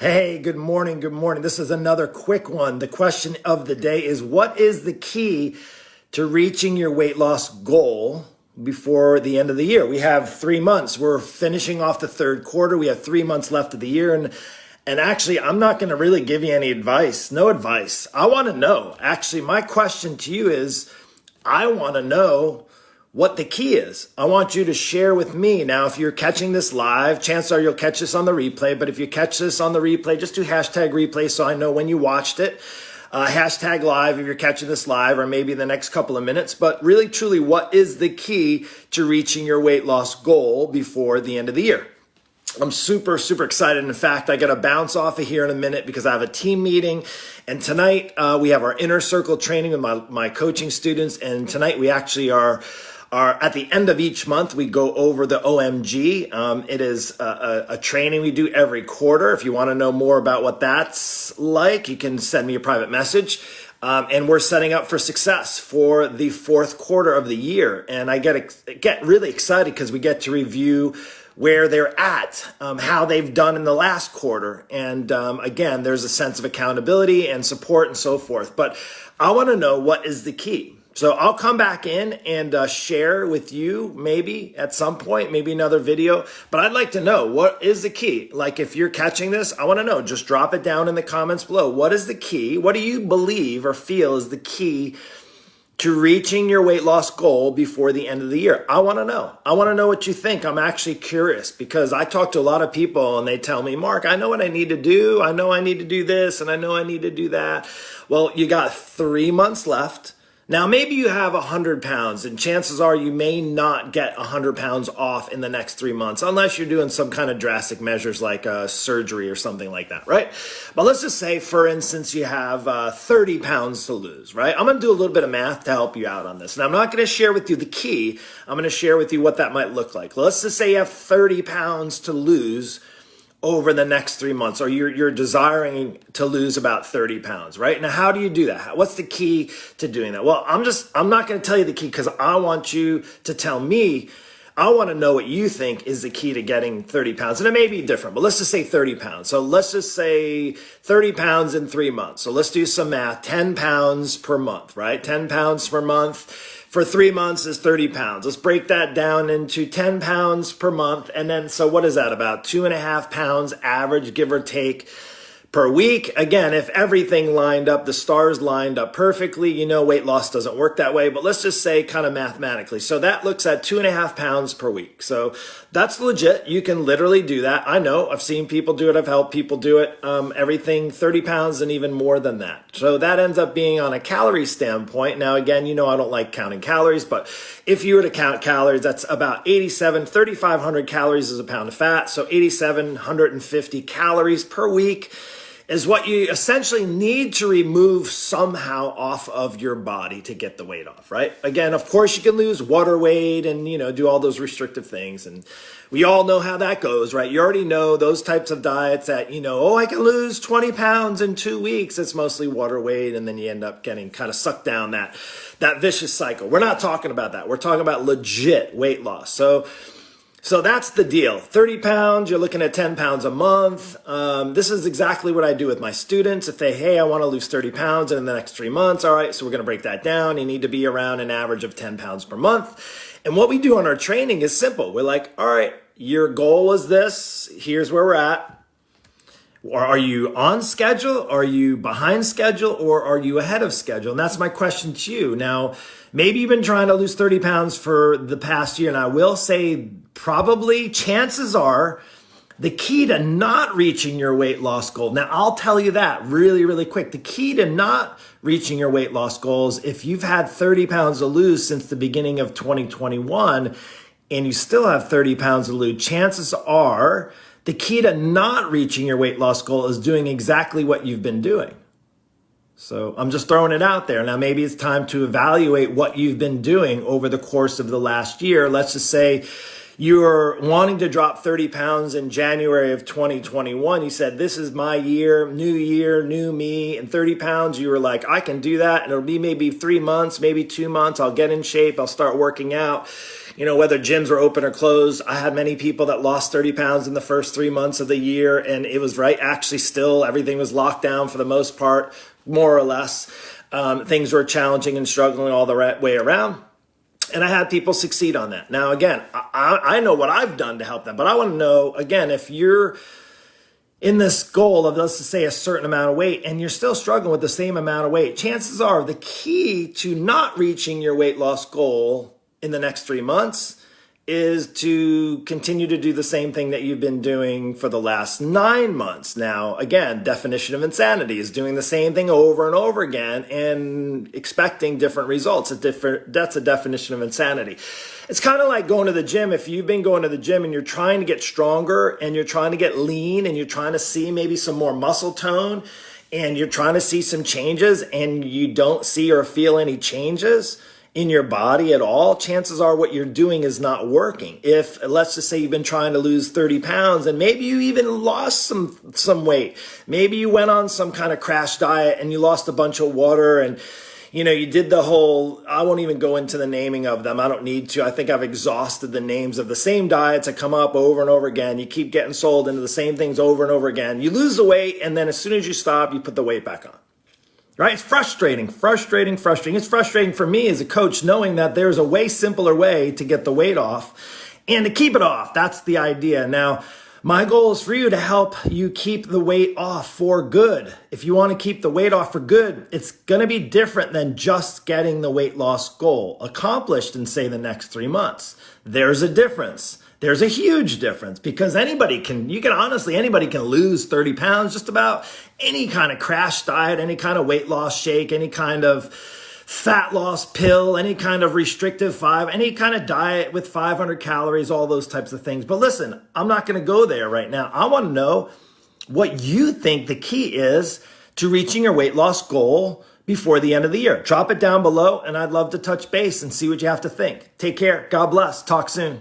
Hey, good morning. Good morning. This is another quick one. The question of the day is, what is the key to reaching your weight loss goal before the end of the year? We have 3 months. We're finishing off the third quarter. We have 3 months left of the year. And actually, I'm not going to really give you any advice. No advice. I want to know. Actually, my question to you is, I want to know what the key is. I want you to share with me. Now, if you're catching this live, chances are you'll catch this on the replay. But if you catch this on the replay, just do hashtag replay so I know when you watched it. Hashtag live if you're catching this live, or maybe the next couple of minutes. But really, truly, what is the key to reaching your weight loss goal before the end of the year? I'm super, super excited. In fact, I got to bounce off of here in a minute because I have a team meeting. And tonight we have our inner circle training with my coaching students. And tonight we actually are at the end of each month, we go over the OMG. It is a training we do every quarter. If you want to know more about what that's like, you can send me a private message. And we're setting up for success for the fourth quarter of the year. And I get really excited because we get to review where they're at, how they've done in the last quarter. And again, there's a sense of accountability and support and so forth. But I want to know, what is the key? So I'll come back in and share with you maybe at some point, maybe another video. But I'd like to know, what is the key? Like, if you're catching this, I want to know. Just drop it down in the comments below. What is the key? What do you believe or feel is the key to reaching your weight loss goal before the end of the year? I want to know. I want to know what you think. I'm actually curious because I talk to a lot of people and they tell me, Mark, I know what I need to do. I know I need to do this and I know I need to do that. Well, you got 3 months left. Now, maybe you have 100 pounds, and chances are you may not get 100 pounds off in the next 3 months, unless you're doing some kind of drastic measures like surgery or something like that, right? But let's just say, for instance, you have 30 pounds to lose, right? I'm going to do a little bit of math to help you out on this. And I'm not going to share with you the key. I'm going to share with you what that might look like. Let's just say you have 30 pounds to lose over the next 3 months, or you're desiring to lose about 30 pounds, right? Now, how do you do that? What's the key to doing that? Well, I'm not going to tell you the key because I want you to tell me. I want to know what you think is the key to getting 30 pounds. And it may be different, but let's just say 30 pounds. So let's just say 30 pounds in 3 months. So let's do some math. 10 pounds per month, right? 10 pounds per month. For 3 months is 30 pounds. Let's break that down into 10 pounds per month. And then, so what is that? About 2.5 pounds average, give or take, per week. Again, if everything lined up, the stars lined up perfectly, you know weight loss doesn't work that way. But let's just say kind of mathematically. So that looks at 2.5 pounds per week. So that's legit. You can literally do that. I know. I've seen people do it. I've helped people do it. Everything 30 pounds and even more than that. So that ends up being on a calorie standpoint. Now, again, you know I don't like counting calories, but if you were to count calories, that's about 3,500 calories is a pound of fat. So 8,750 calories per week is what you essentially need to remove somehow off of your body to get the weight off, right? Again, of course, you can lose water weight and, do all those restrictive things. And we all know how that goes, right? You already know those types of diets that, I can lose 20 pounds in 2 weeks. It's mostly water weight. And then you end up getting kind of sucked down that vicious cycle. We're not talking about that. We're talking about legit weight loss. So that's the deal. 30 pounds, you're looking at 10 pounds a month. This is exactly what I do with my students. If hey, I want to lose 30 pounds in the next 3 months. All right, so we're going to break that down. You need to be around an average of 10 pounds per month. And what we do on our training is simple. We're like, all right, your goal is this. Here's where we're at. Or are you on schedule? Are you behind schedule? Or are you ahead of schedule? And that's my question to you. Now, maybe you've been trying to lose 30 pounds for the past year. And I will say, probably chances are the key to not reaching your weight loss goal. Now, I'll tell you that really, really quick. The key to not reaching your weight loss goals, if you've had 30 pounds to lose since the beginning of 2021 and you still have 30 pounds to lose, chances are the key to not reaching your weight loss goal is doing exactly what you've been doing. So I'm just throwing it out there. Now, maybe it's time to evaluate what you've been doing over the course of the last year. Let's just say You were wanting to drop 30 pounds in January of 2021. You said, this is my year, new me, and 30 pounds. You were like, I can do that. And it'll be maybe 3 months, maybe 2 months. I'll get in shape. I'll start working out. You know, whether gyms were open or closed. I had many people that lost 30 pounds in the first 3 months of the year. And it was right. Actually, still, everything was locked down for the most part, more or less. Things were challenging and struggling all the right way around. And I had people succeed on that. Now, again, I know what I've done to help them, but I want to know, again, if you're in this goal of, let's just say, a certain amount of weight and you're still struggling with the same amount of weight, chances are the key to not reaching your weight loss goal in the next 3 months is to continue to do the same thing that you've been doing for the last 9 months. Now, again, definition of insanity is doing the same thing over and over again and expecting different results. That's a definition of insanity. It's kind of like going to the gym. If you've been going to the gym and you're trying to get stronger and you're trying to get lean and you're trying to see maybe some more muscle tone and you're trying to see some changes and you don't see or feel any changes in your body at all, chances are what you're doing is not working. If, let's just say, you've been trying to lose 30 pounds and maybe you even lost some weight. Maybe you went on some kind of crash diet and you lost a bunch of water and, you know, you did the whole, I won't even go into the naming of them. I don't need to. I think I've exhausted the names of the same diets that come up over and over again. You keep getting sold into the same things over and over again. You lose the weight and then as soon as you stop, you put the weight back on. Right? It's frustrating. It's frustrating for me as a coach knowing that there's a way simpler way to get the weight off and to keep it off. That's the idea. Now, my goal is for you to help you keep the weight off for good. If you want to keep the weight off for good, it's going to be different than just getting the weight loss goal accomplished in, say, the next 3 months. There's a difference. There's a huge difference because anybody can lose 30 pounds, just about any kind of crash diet, any kind of weight loss shake, any kind of fat loss pill, any kind of restrictive any kind of diet with 500 calories, all those types of things. But listen, I'm not going to go there right now. I want to know what you think the key is to reaching your weight loss goal before the end of the year. Drop it down below and I'd love to touch base and see what you have to think. Take care. God bless. Talk soon.